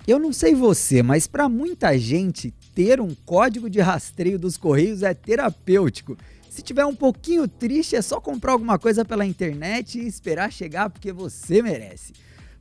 Eu não sei você, mas para muita gente, ter um código de rastreio dos Correios é terapêutico. Se tiver um pouquinho triste, é só comprar alguma coisa pela internet e esperar chegar porque você merece.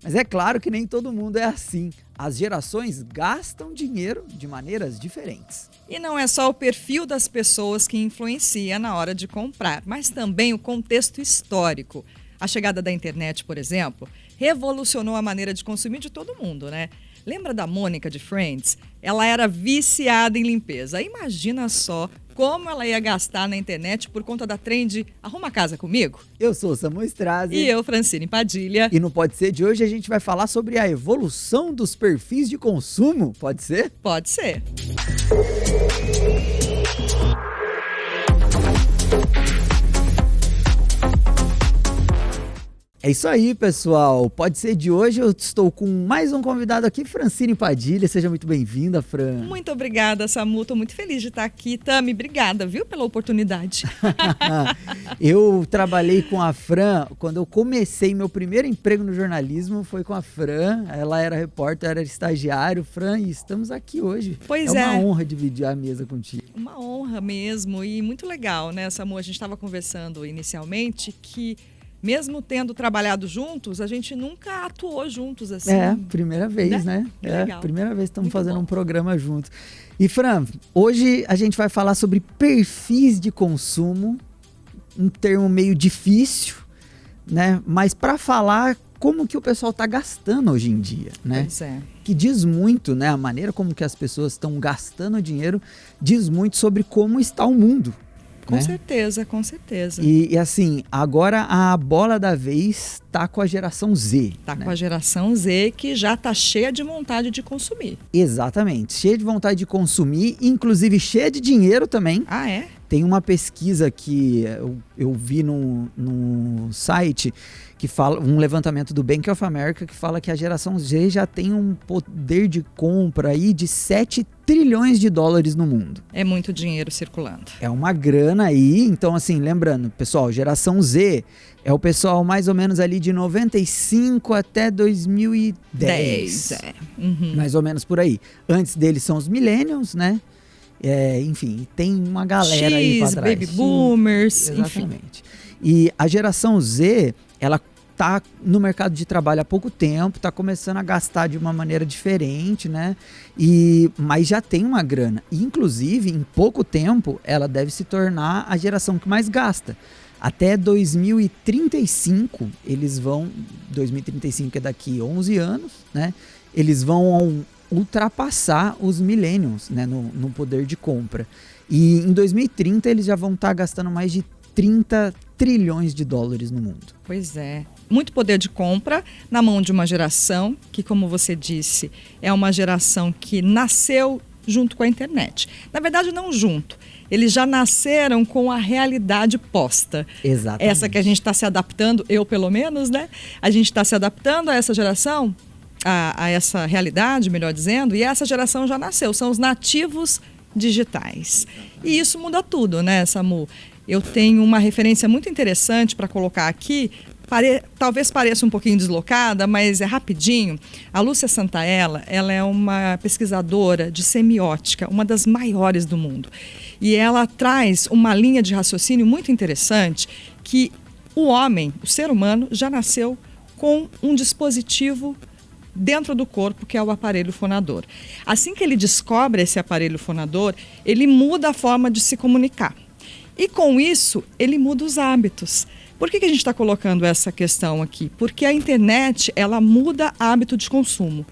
Mas é claro que nem todo mundo é assim. As gerações gastam dinheiro de maneiras diferentes. E não é só o perfil das pessoas que influencia na hora de comprar, mas também o contexto histórico. A chegada da internet, por exemplo, revolucionou a maneira de consumir de todo mundo, né? Lembra da Mônica de Friends? Ela era viciada em limpeza. Imagina só como ela ia gastar na internet por conta da trend Arruma a Casa Comigo? Eu sou o Samu Strazi. E eu, Francine Padilha. E no Pode Ser de hoje a gente vai falar sobre a evolução dos perfis de consumo. Pode ser? Pode ser. É isso aí, pessoal. Pode Ser de hoje. Eu estou com mais um convidado aqui, Francine Padilha. Seja muito bem-vinda, Fran. Muito obrigada, Samu. Estou muito feliz de estar aqui. Tami, obrigada, viu, pela oportunidade. Eu trabalhei com a Fran quando eu comecei meu primeiro emprego no jornalismo. Foi com a Fran. Ela era repórter, era estagiário. Fran, e estamos aqui hoje. Pois é uma honra dividir a mesa contigo. Uma honra mesmo e muito legal, né, Samu? A gente estava conversando inicialmente que mesmo tendo trabalhado juntos, a gente nunca atuou juntos assim. É, primeira vez, né? Legal. Primeira vez que estamos Muito fazendo bom. um programa juntos. E, Fran, hoje a gente vai falar sobre perfis de consumo, um termo meio difícil, né? Mas para falar como que o pessoal está gastando hoje em dia, né? Pois é. Que diz muito, né? A maneira como que as pessoas estão gastando dinheiro diz muito sobre como está o mundo. Com né? certeza, com certeza. E assim, agora a bola da vez tá com a geração Z. Tá né? com a geração Z que já tá cheia de vontade de consumir. Exatamente, cheia de vontade de consumir, inclusive cheia de dinheiro também. Ah, é? Tem uma pesquisa que eu vi no site que fala, um levantamento do Bank of America que fala que a geração Z já tem um poder de compra aí de 7 trilhões de dólares no mundo. É muito dinheiro circulando. É uma grana aí, então assim, lembrando, pessoal, geração Z é o pessoal mais ou menos ali de 95 até 2010. Uhum. Mais ou menos por aí. Antes deles são os millennials, né? Enfim, tem uma galera aí pra trás. Baby boomers, enfim. Exatamente. E a geração Z, ela tá no mercado de trabalho há pouco tempo, tá começando a gastar de uma maneira diferente, né? Mas já tem uma grana. E, inclusive, em pouco tempo, ela deve se tornar a geração que mais gasta. Até 2035, eles vão... 2035 é daqui 11 anos, né? Eles vão ultrapassar os millennials, né, no poder de compra. E em 2030 eles já vão estar gastando mais de 30 trilhões de dólares no mundo. Pois é. Muito poder de compra na mão de uma geração que, como você disse, é uma geração que nasceu junto com a internet. Na verdade, não junto. Eles já nasceram com a realidade posta. Exatamente. Essa que a gente está se adaptando, eu pelo menos, né? A gente está se adaptando a essa geração, a essa realidade, melhor dizendo, e essa geração já nasceu, são os nativos digitais. E isso muda tudo, né, Samu? Eu tenho uma referência muito interessante para colocar aqui, talvez pareça um pouquinho deslocada, mas é rapidinho. A Lúcia Santaella, ela é uma pesquisadora de semiótica, uma das maiores do mundo. E ela traz uma linha de raciocínio muito interessante que o homem, o ser humano, já nasceu com um dispositivo dentro do corpo, que é o aparelho fonador. Assim que ele descobre esse aparelho fonador, ele muda a forma de se comunicar. E com isso, ele muda os hábitos. Por que a gente está colocando essa questão aqui? Porque a internet, ela muda hábito de consumo.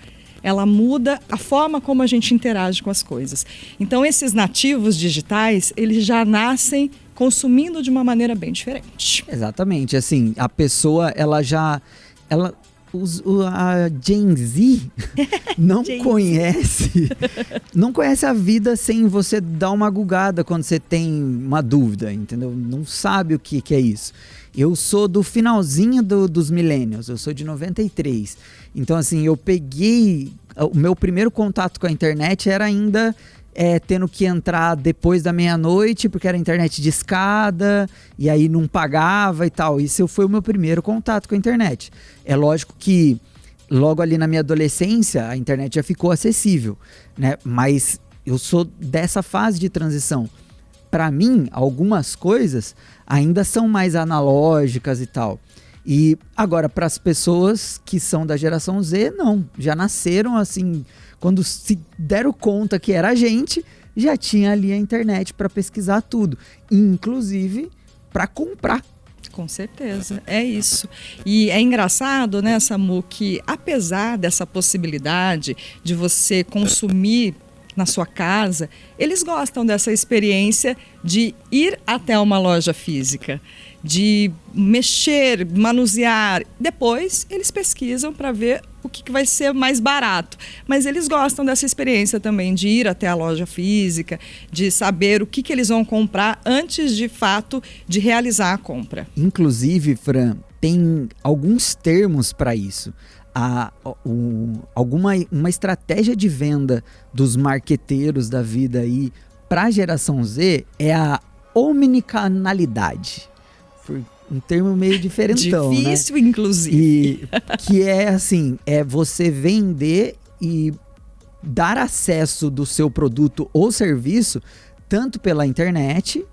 Ela muda a forma como a gente interage com as coisas. Então, esses nativos digitais, eles já nascem consumindo de uma maneira bem diferente. Exatamente. Assim, a pessoa, a Gen Z não conhece a vida sem você dar uma gugada quando você tem uma dúvida, entendeu? Não sabe o que é isso. Eu sou do finalzinho dos millennials, eu sou de 93. Então, assim, eu peguei... O meu primeiro contato com a internet era ainda... tendo que entrar depois da meia-noite, porque era internet de escada, e aí não pagava e tal. Isso foi o meu primeiro contato com a internet. É lógico que logo ali na minha adolescência, a internet já ficou acessível, né? Mas eu sou dessa fase de transição. Para mim, algumas coisas ainda são mais analógicas e tal. E agora, para as pessoas que são da geração Z, não. Já nasceram assim, quando se deram conta que era a gente, já tinha ali a internet para pesquisar tudo. Inclusive para comprar. Com certeza, é isso. E é engraçado, né, Samu, que apesar dessa possibilidade de você consumir na sua casa, eles gostam dessa experiência de ir até uma loja física, de mexer, manusear. Depois eles pesquisam para ver o que vai ser mais barato. Mas eles gostam dessa experiência também de ir até a loja física, de saber o que eles vão comprar antes de fato de realizar a compra. Inclusive, Fran, tem alguns termos para isso. Uma estratégia de venda dos marqueteiros da vida aí para a geração Z é a omnicanalidade. Um termo meio diferentão, difícil, né? Inclusive. Que é assim, é você vender e dar acesso do seu produto ou serviço tanto pela internet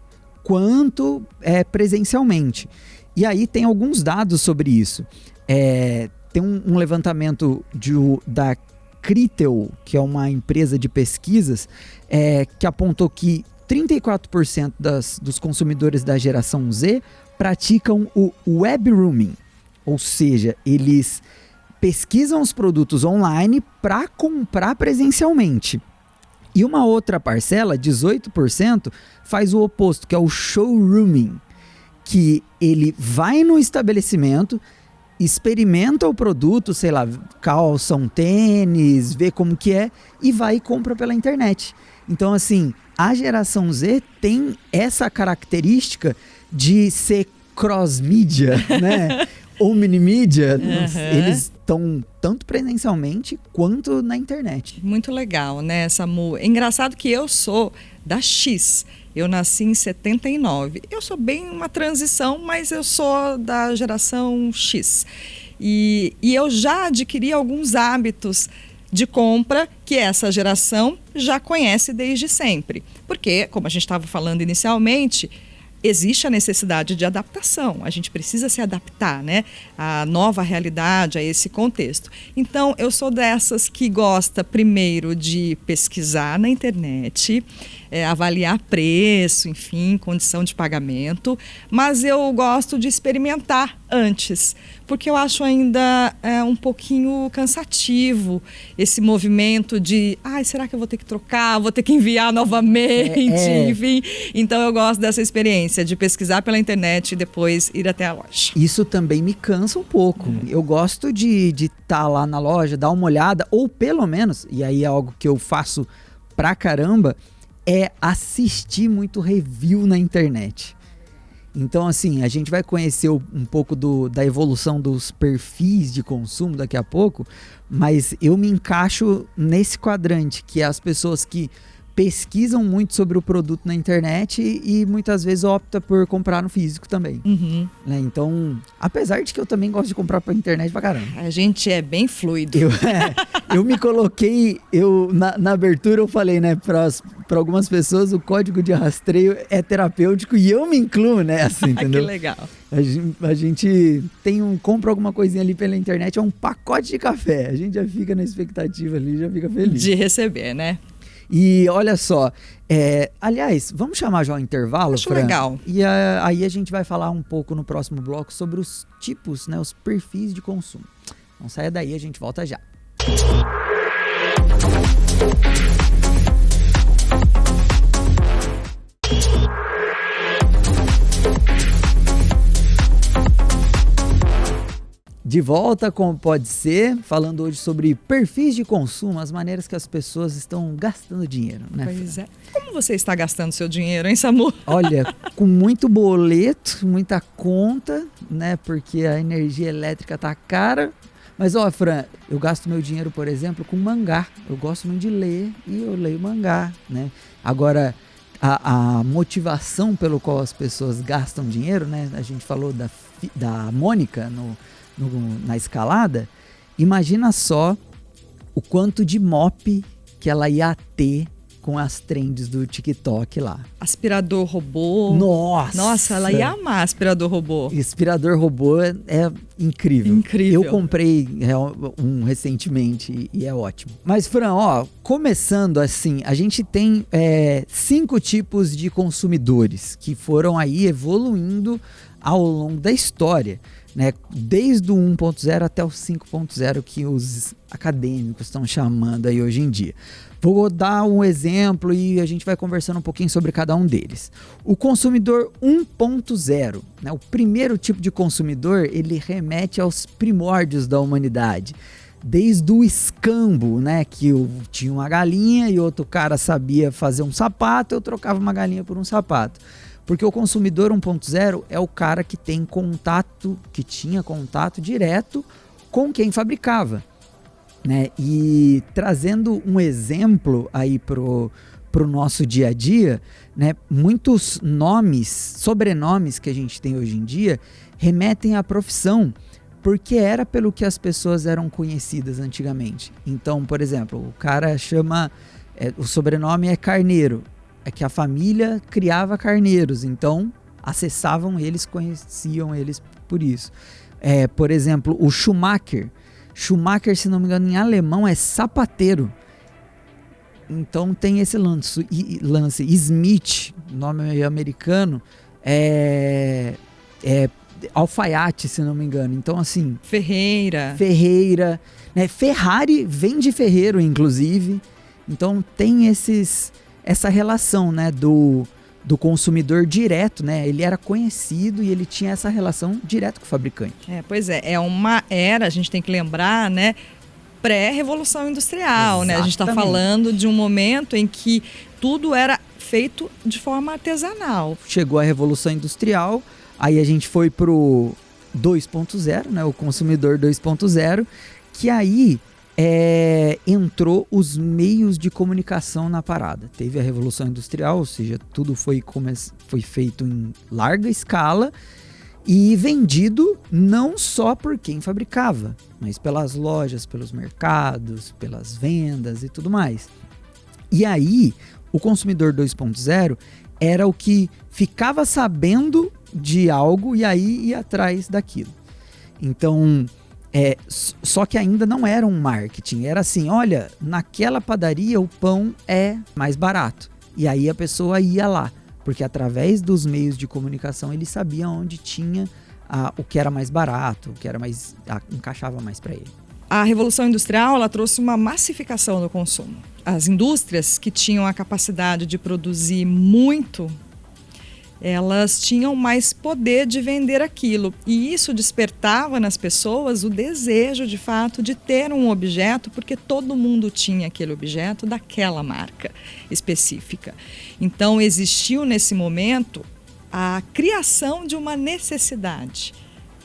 quanto presencialmente. E aí tem alguns dados sobre isso. Tem um levantamento da Critel, que é uma empresa de pesquisas, que apontou que 34% dos consumidores da geração Z praticam o web rooming, ou seja, eles pesquisam os produtos online para comprar presencialmente. E uma outra parcela, 18%, faz o oposto, que é o showrooming, que ele vai no estabelecimento, experimenta o produto, sei lá, calça um tênis, vê como que é e vai e compra pela internet. Então, assim, a geração Z tem essa característica de ser cross-mídia, né? Omni-mídia. Eles estão tanto presencialmente quanto na internet. Muito legal, né, Samu? É engraçado que eu sou da X. Eu nasci em 79. Eu sou bem uma transição, mas eu sou da geração X. E eu já adquiri alguns hábitos de compra que essa geração já conhece desde sempre. Porque, como a gente estava falando inicialmente, existe a necessidade de adaptação. A gente precisa se adaptar, né, à nova realidade, a esse contexto. Então, eu sou dessas que gosta primeiro de pesquisar na internet, avaliar preço, enfim, condição de pagamento, mas eu gosto de experimentar antes, porque eu acho ainda um pouquinho cansativo esse movimento de, será que eu vou ter que trocar, vou ter que enviar novamente, enfim. Então eu gosto dessa experiência de pesquisar pela internet e depois ir até a loja. Isso também me cansa um pouco. Eu gosto de estar lá na loja, dar uma olhada, ou pelo menos, e aí é algo que eu faço pra caramba, é assistir muito review na internet. Então, assim, a gente vai conhecer um pouco da evolução dos perfis de consumo daqui a pouco, mas eu me encaixo nesse quadrante, que é as pessoas que pesquisam muito sobre o produto na internet e muitas vezes opta por comprar no físico também. Né? Então, apesar de que eu também gosto de comprar pela internet pra caramba. A gente é bem fluido. Eu me coloquei, na abertura eu falei, né, para algumas pessoas o código de rastreio é terapêutico e eu me incluo nessa, entendeu? Que legal. A gente compra alguma coisinha ali pela internet, é um pacote de café. A gente já fica na expectativa ali, já fica feliz. De receber, né? E olha só, aliás, vamos chamar já o intervalo, Acho Fran? legal. E aí a gente vai falar um pouco no próximo bloco sobre os tipos, né, os perfis de consumo. Não saia daí, a gente volta já. De volta com Pode Ser, falando hoje sobre perfis de consumo, as maneiras que as pessoas estão gastando dinheiro, né? Pois é. Como você está gastando seu dinheiro, hein, Samu? Olha, com muito boleto, muita conta, né? Porque a energia elétrica tá cara. Mas, Fran, eu gasto meu dinheiro, por exemplo, com mangá. Eu gosto muito de ler e eu leio mangá, né? Agora, a motivação pelo qual as pessoas gastam dinheiro, né? A gente falou da Mônica na escalada, Imagina só o quanto de mop que ela ia ter com as trends do TikTok lá. Aspirador robô. Nossa, ela ia amar aspirador robô. Aspirador robô é incrível. Incrível. Eu comprei um recentemente e é ótimo. Mas, Fran, começando assim, a gente tem 5 tipos de consumidores que foram aí evoluindo ao longo da história, né? Desde o 1.0 até o 5.0 que os acadêmicos estão chamando aí hoje em dia. Vou dar um exemplo e a gente vai conversando um pouquinho sobre cada um deles. O consumidor 1.0, né? O primeiro tipo de consumidor, ele remete aos primórdios da humanidade. Desde o escambo, né? Que eu tinha uma galinha e outro cara sabia fazer um sapato, eu trocava uma galinha por um sapato. Porque o consumidor 1.0 é o cara que tem contato, que tinha contato direto com quem fabricava, né? E trazendo um exemplo aí pro nosso dia a dia, né? Muitos sobrenomes que a gente tem hoje em dia remetem à profissão, porque era pelo que as pessoas eram conhecidas antigamente. Então, por exemplo, o cara chama, o sobrenome é Carneiro, é que a família criava carneiros, então acessavam eles, conheciam eles por isso. Por exemplo, o Schumacher, se não me engano, em alemão é sapateiro. Então tem esse lance. Smith, nome americano, é alfaiate, se não me engano. Então, assim... Ferreira, né? Ferrari vem de ferreiro, inclusive. Então tem essa relação, né, do consumidor direto, né? Ele era conhecido e ele tinha essa relação direto com o fabricante. Pois é uma era, a gente tem que lembrar, né, pré-revolução industrial, né? A gente está falando de um momento em que tudo era feito de forma artesanal. Chegou a revolução industrial, aí a gente foi pro 2.0, né, o consumidor 2.0, que aí entrou os meios de comunicação na parada. Teve a Revolução Industrial, ou seja, tudo foi feito em larga escala e vendido não só por quem fabricava, mas pelas lojas, pelos mercados, pelas vendas e tudo mais. E aí, o consumidor 2.0 era o que ficava sabendo de algo e aí ia atrás daquilo. Então... só que ainda não era um marketing, era assim, olha, naquela padaria o pão é mais barato. E aí a pessoa ia lá, porque através dos meios de comunicação ele sabia onde tinha o que era mais barato, o que era mais encaixava mais para ele. A Revolução Industrial, ela trouxe uma massificação do consumo. As indústrias que tinham a capacidade de produzir muito, elas tinham mais poder de vender aquilo. E isso despertava nas pessoas o desejo, de fato, de ter um objeto, porque todo mundo tinha aquele objeto daquela marca específica. Então, existiu nesse momento a criação de uma necessidade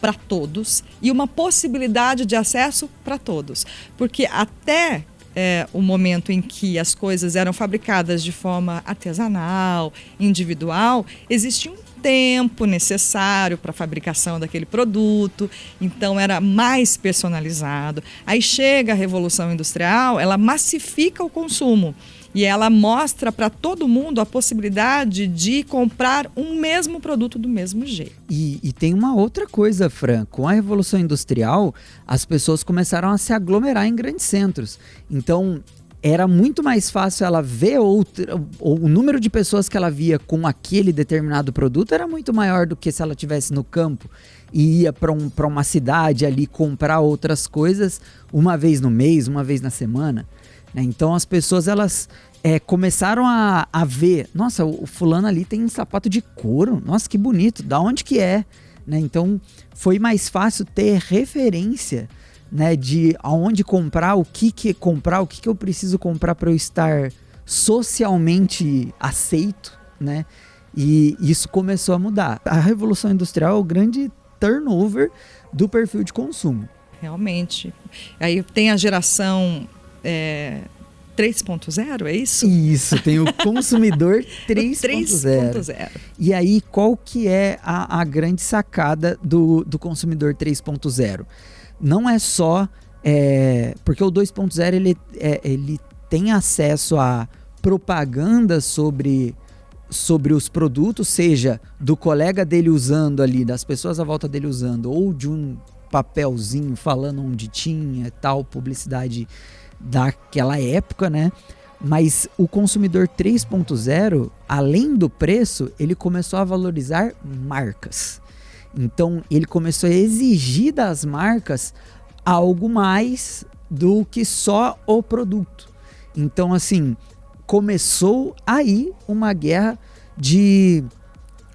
para todos e uma possibilidade de acesso para todos. Porque até... o momento em que as coisas eram fabricadas de forma artesanal, individual, existia um tempo necessário para a fabricação daquele produto, então era mais personalizado. Aí chega a Revolução Industrial, ela massifica o consumo e ela mostra para todo mundo a possibilidade de comprar um mesmo produto do mesmo jeito. E tem uma outra coisa, Fran. Com a Revolução Industrial, as pessoas começaram a se aglomerar em grandes centros. Então, era muito mais fácil ela ver o número de pessoas que ela via com aquele determinado produto era muito maior do que se ela estivesse no campo e ia para uma cidade ali comprar outras coisas uma vez no mês, uma vez na semana. Então as pessoas elas começaram a ver, nossa, o fulano ali tem um sapato de couro, nossa, que bonito, da onde que é? Então foi mais fácil ter referência, né, de aonde comprar, o que comprar, o que eu preciso comprar para eu estar socialmente aceito, né? E isso começou a mudar. A Revolução Industrial é o grande turnover do perfil de consumo. Realmente. Aí tem a geração 3.0, é isso? Isso, tem o consumidor 3.0. E aí, qual que é a grande sacada do consumidor 3.0? Não é só Porque o 2.0 ele tem acesso a propaganda sobre os produtos, seja do colega dele usando ali, das pessoas à volta dele usando, ou de um papelzinho falando onde tinha tal publicidade daquela época, né? Mas o consumidor 3.0, além do preço, ele começou a valorizar marcas. Então, ele começou a exigir das marcas algo mais do que só o produto. Então, assim, começou aí uma guerra de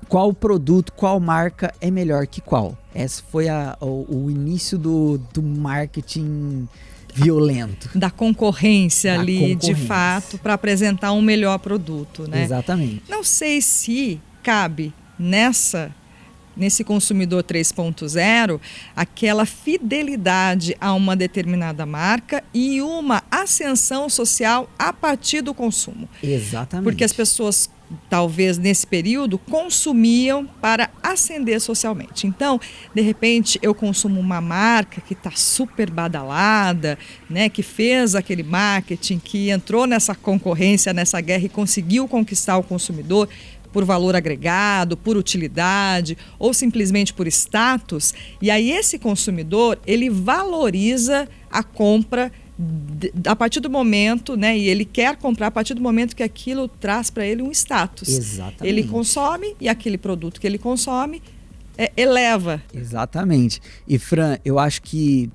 qual produto, qual marca é melhor que qual. Esse foi o início do marketing violento. Da concorrência Da ali, concorrência. de fato, para apresentar um melhor produto, né? Exatamente. Não sei se cabe nesse consumidor 3.0 aquela fidelidade a uma determinada marca e uma ascensão social a partir do consumo. Exatamente. Porque as pessoas, talvez nesse período, consumiam para ascender socialmente. Então, de repente, eu consumo uma marca que está super badalada, né, que fez aquele marketing, que entrou nessa concorrência, nessa guerra e conseguiu conquistar o consumidor por valor agregado, por utilidade ou simplesmente por status. E aí esse consumidor, ele valoriza a compra a partir do momento, né, e ele quer comprar a partir do momento que aquilo traz para ele um status. Exatamente. Ele consome e aquele produto que ele consome eleva. Exatamente. E Fran, eu acho que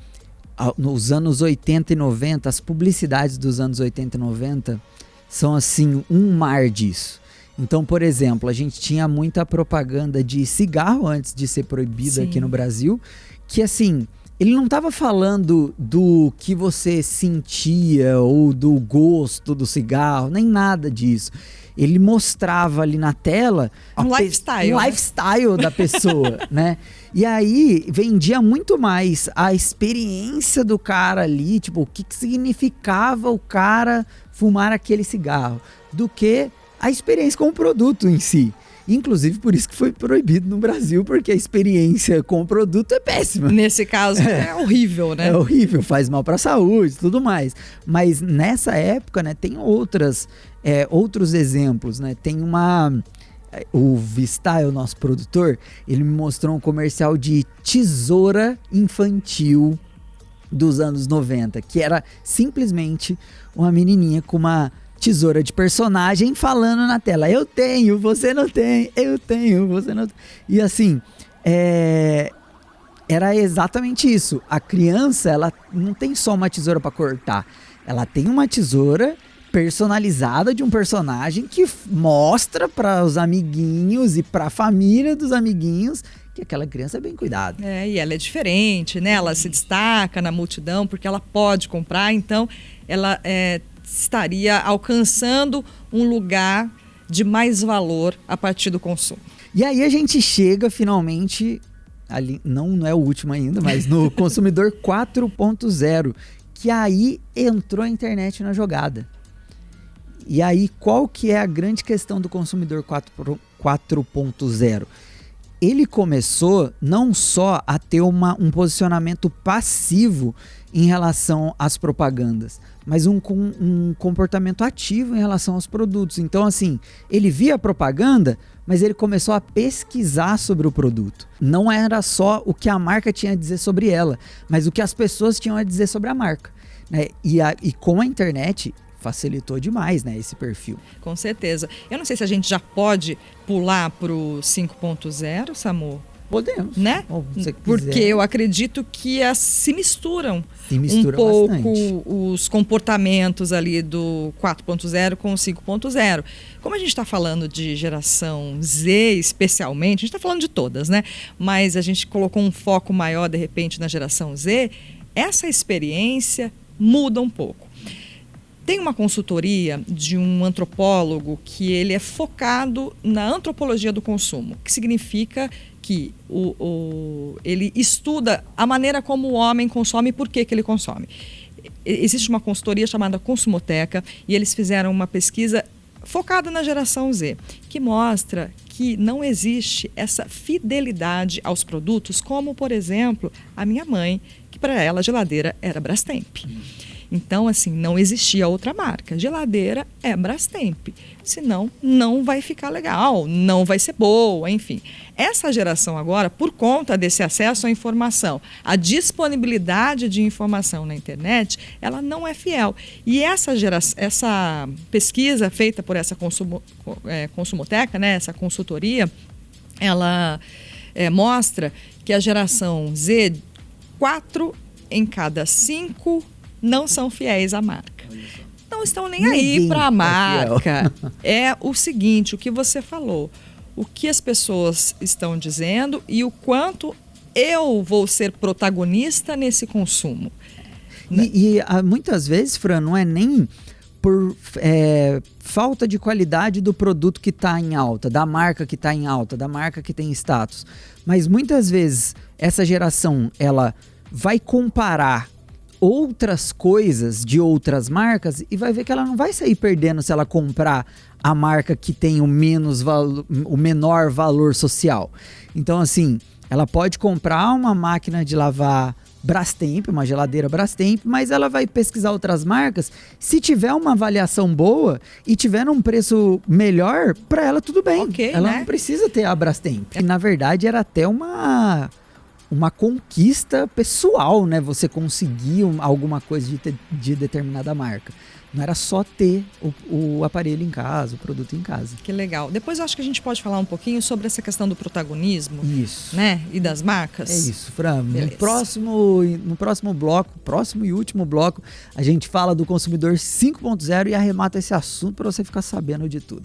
nos anos 80 e 90, as publicidades dos anos 80 e 90 são assim um mar disso. Então, por exemplo, a gente tinha muita propaganda de cigarro antes de ser proibido Sim. aqui no Brasil, que assim, ele não estava falando do que você sentia ou do gosto do cigarro, nem nada disso. Ele mostrava ali na tela Um lifestyle. um lifestyle da pessoa, né? E aí vendia muito mais a experiência do cara ali, tipo, o que significava o cara fumar aquele cigarro, do que a experiência com o produto em si. Inclusive por isso que foi proibido no Brasil, porque a experiência com o produto é péssima. Nesse caso é horrível, né? É horrível, faz mal para a saúde e tudo mais. Mas nessa época, né, tem outros exemplos, né? Tem o Vistyle, o nosso produtor, ele me mostrou um comercial de tesoura infantil dos anos 90, que era simplesmente uma menininha com uma tesoura de personagem falando na tela: eu tenho, você não tem, eu tenho, você não tem. E assim, era exatamente isso. A criança, ela não tem só uma tesoura para cortar, ela tem uma tesoura personalizada de um personagem que mostra para os amiguinhos e para a família dos amiguinhos que aquela criança é bem cuidada. E ela é diferente, né? Ela se destaca na multidão porque ela pode comprar, então ela estaria alcançando um lugar de mais valor a partir do consumo. E aí a gente chega finalmente, ali, não é o último ainda, mas no consumidor 4.0, que aí entrou a internet na jogada. E aí qual que é a grande questão do consumidor 4.0? Ele começou não só a ter um posicionamento passivo em relação às propagandas, mas um comportamento ativo em relação aos produtos. Então, assim, ele via a propaganda, mas ele começou a pesquisar sobre o produto. Não era só o que a marca tinha a dizer sobre ela, mas o que as pessoas tinham a dizer sobre a marca, né? E com a internet facilitou demais, né, esse perfil. Com certeza. Eu não sei se a gente já pode pular para o 5.0, Samu. Podemos, né? Porque eu acredito que se misturam um pouco bastante os comportamentos ali do 4.0 com o 5.0. Como a gente está falando de geração Z especialmente, a gente está falando de todas, né? Mas a gente colocou um foco maior, de repente, na geração Z, essa experiência muda um pouco. Tem uma consultoria de um antropólogo que ele é focado na antropologia do consumo, que significa que ele estuda a maneira como o homem consome e por que ele consome. Existe uma consultoria chamada Consumoteca e eles fizeram uma pesquisa focada na geração Z, que mostra que não existe essa fidelidade aos produtos, como, por exemplo, a minha mãe, que para ela a geladeira era Brastemp. Então, assim, não existia outra marca. Geladeira é Brastemp. Senão, não vai ficar legal, não vai ser boa, enfim. Essa geração agora, por conta desse acesso à informação, a disponibilidade de informação na internet, ela não é fiel. E essa pesquisa feita por essa Consumoteca, né, essa consultoria, ela mostra que a geração Z, 4 em cada 5 não são fiéis à marca. Não estão nem aí para a marca. É o seguinte, o que você falou, o que as pessoas estão dizendo e o quanto eu vou ser protagonista nesse consumo. E muitas vezes, Fran, não é nem por falta de qualidade do produto que está em alta, da marca que está em alta, da marca que tem status. Mas muitas vezes essa geração, ela vai comparar outras coisas de outras marcas e vai ver que ela não vai sair perdendo se ela comprar a marca que tem o menor valor social. Então, assim, ela pode comprar uma máquina de lavar Brastemp, uma geladeira Brastemp, mas ela vai pesquisar outras marcas. Se tiver uma avaliação boa e tiver um preço melhor, para ela tudo bem. Ela não precisa ter a Brastemp. Na verdade, era até uma conquista pessoal, né? Você conseguir alguma coisa de determinada marca. Não era só ter o aparelho em casa, o produto em casa. Que legal. Depois eu acho que a gente pode falar um pouquinho sobre essa questão do protagonismo. Isso. Né? E das marcas. É isso, Fran. No próximo bloco, próximo e último bloco, a gente fala do consumidor 5.0 e arremata esse assunto para você ficar sabendo de tudo.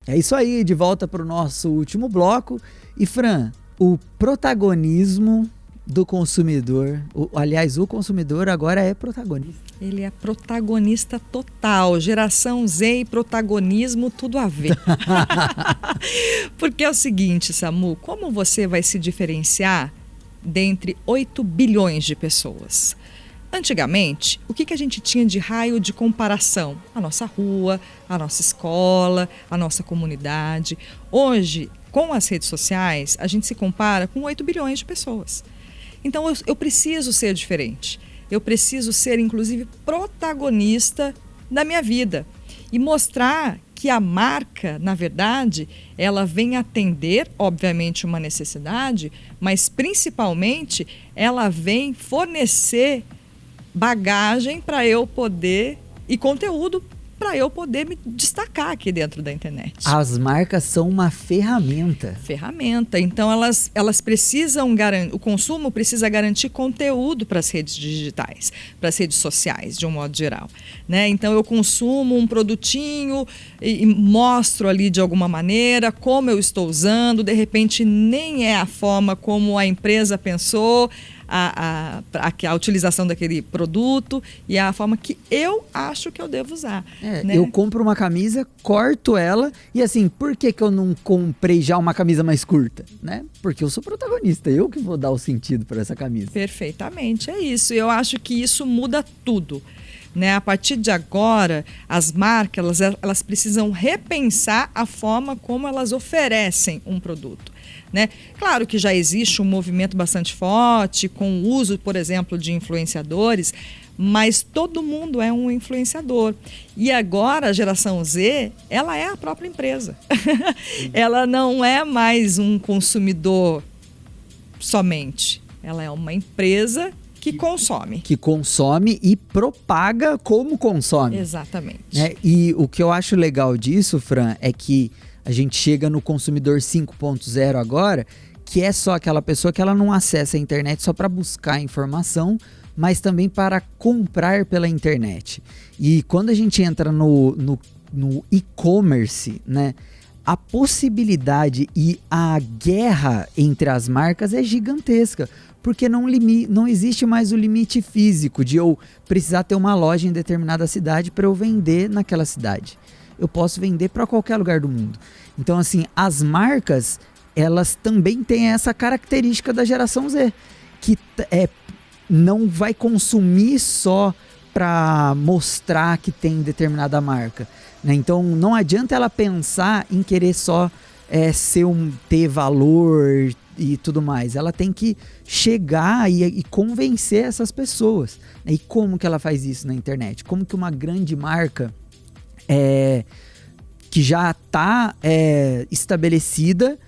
É isso aí, de volta para o nosso último bloco. E Fran, o protagonismo do consumidor, aliás, o consumidor agora é protagonista. Ele é protagonista total, geração Z e protagonismo, tudo a ver. Porque é o seguinte, Samu, como você vai se diferenciar dentre 8 bilhões de pessoas? Antigamente, o que a gente tinha de raio de comparação? A nossa rua, a nossa escola, a nossa comunidade. Hoje, com as redes sociais, a gente se compara com 8 bilhões de pessoas. Então, eu preciso ser diferente. Eu preciso ser, inclusive, protagonista da minha vida. E mostrar que a marca, na verdade, ela vem atender, obviamente, uma necessidade, mas, principalmente, ela vem fornecer bagagem para eu poder e conteúdo para eu poder me destacar aqui dentro da internet. As marcas são uma ferramenta. Então elas precisam garantir, o consumo precisa garantir conteúdo para as redes digitais, para as redes sociais, de um modo geral, né? Então eu consumo um produtinho e mostro ali de alguma maneira como eu estou usando, de repente nem é a forma como a empresa pensou a utilização daquele produto e a forma que eu acho que eu devo usar. Né? Eu compro uma camisa, corto ela e assim, por que eu não comprei já uma camisa mais curta? Né? Porque eu sou protagonista, eu que vou dar o sentido para essa camisa. Perfeitamente, é isso. Eu acho que isso muda tudo. Né? A partir de agora, as marcas elas precisam repensar a forma como elas oferecem um produto. Né? Claro que já existe um movimento bastante forte com o uso, por exemplo, de influenciadores, mas todo mundo é um influenciador. E agora a geração Z, ela é a própria empresa. Ela não é mais um consumidor somente. Ela é uma empresa que consome. Que consome e propaga como consome. Exatamente. Né? E o que eu acho legal disso, Fran, é que a gente chega no consumidor 5.0 agora, que é só aquela pessoa que ela não acessa a internet só para buscar informação, mas também para comprar pela internet. E quando a gente entra no e-commerce, né, a possibilidade e a guerra entre as marcas é gigantesca, porque não existe mais o limite físico de eu precisar ter uma loja em determinada cidade para eu vender naquela cidade. Eu posso vender para qualquer lugar do mundo. Então, assim, as marcas, elas também têm essa característica da geração Z, que não vai consumir só para mostrar que tem determinada marca, né? Então não adianta ela pensar em querer só ter valor e tudo mais. Ela tem que chegar e convencer essas pessoas, né? E como que ela faz isso na internet? Como que uma grande marca que já está estabelecida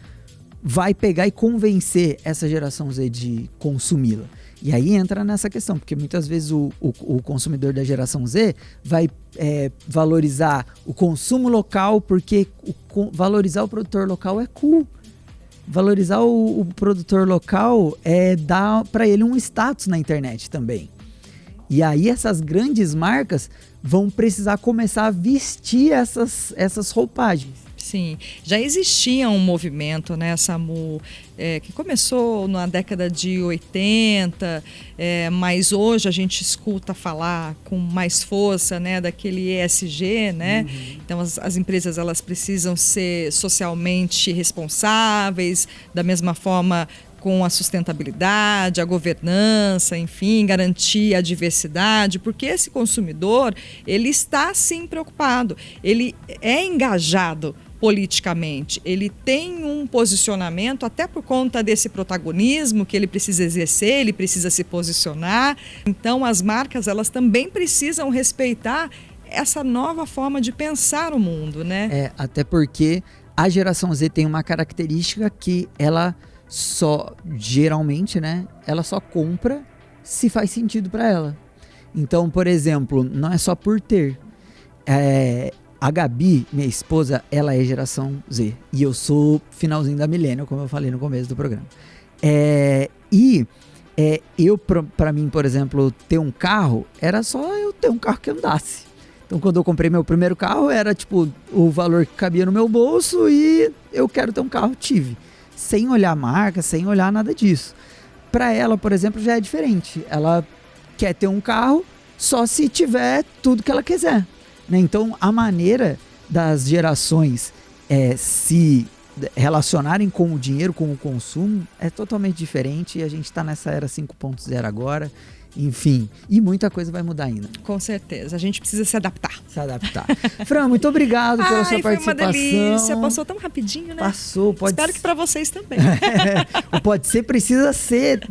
vai pegar e convencer essa geração Z de consumi-la? E aí entra nessa questão, porque muitas vezes o consumidor da geração Z vai valorizar o consumo local, porque valorizar o produtor local é cool. Valorizar o produtor local dá para ele um status na internet também. E aí essas grandes marcas vão precisar começar a vestir essas roupagens. Sim, já existia um movimento, né, Samu, que começou na década de 80, mas hoje a gente escuta falar com mais força, né, daquele ESG, né? Então as empresas elas precisam ser socialmente responsáveis, da mesma forma com a sustentabilidade, a governança, enfim, garantir a diversidade, porque esse consumidor, ele está sim preocupado, ele é engajado politicamente, ele tem um posicionamento até por conta desse protagonismo que ele precisa exercer, ele precisa se posicionar. Então as marcas elas também precisam respeitar essa nova forma de pensar o mundo, né? Até porque a geração Z tem uma característica que ela geralmente, né, ela só compra se faz sentido para ela. Então, por exemplo, não é só por ter. A Gabi, minha esposa, ela é geração Z. E eu sou finalzinho da milênio, como eu falei no começo do programa. Pra mim, por exemplo, ter um carro, era só eu ter um carro que andasse. Então, quando eu comprei meu primeiro carro, era tipo o valor que cabia no meu bolso e eu quero ter um carro, tive. Sem olhar marca, sem olhar nada disso. Para ela, por exemplo, já é diferente. Ela quer ter um carro só se tiver tudo que ela quiser, né? Então, a maneira das gerações se relacionarem com o dinheiro, com o consumo, é totalmente diferente e a gente está nessa era 5.0 agora. Enfim, e muita coisa vai mudar ainda. Com certeza, a gente precisa se adaptar. Fran, muito obrigado pela sua participação. Foi uma delícia, passou tão rapidinho, né? Passou, Espero que para vocês também. O Pode Ser precisa ser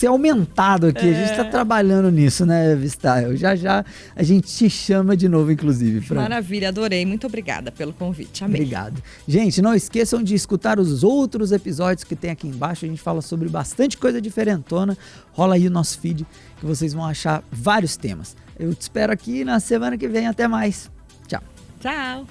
aumentado aqui, a gente está trabalhando nisso, né, Vistyle? Já a gente te chama de novo, inclusive, Fran. Maravilha, adorei, muito obrigada pelo convite, amei. Obrigado. Gente, não esqueçam de escutar os outros episódios que tem aqui embaixo, a gente fala sobre bastante coisa diferentona, rola aí o nosso feed, que vocês vão achar vários temas. Eu te espero aqui na semana que vem. Até mais. Tchau. Tchau.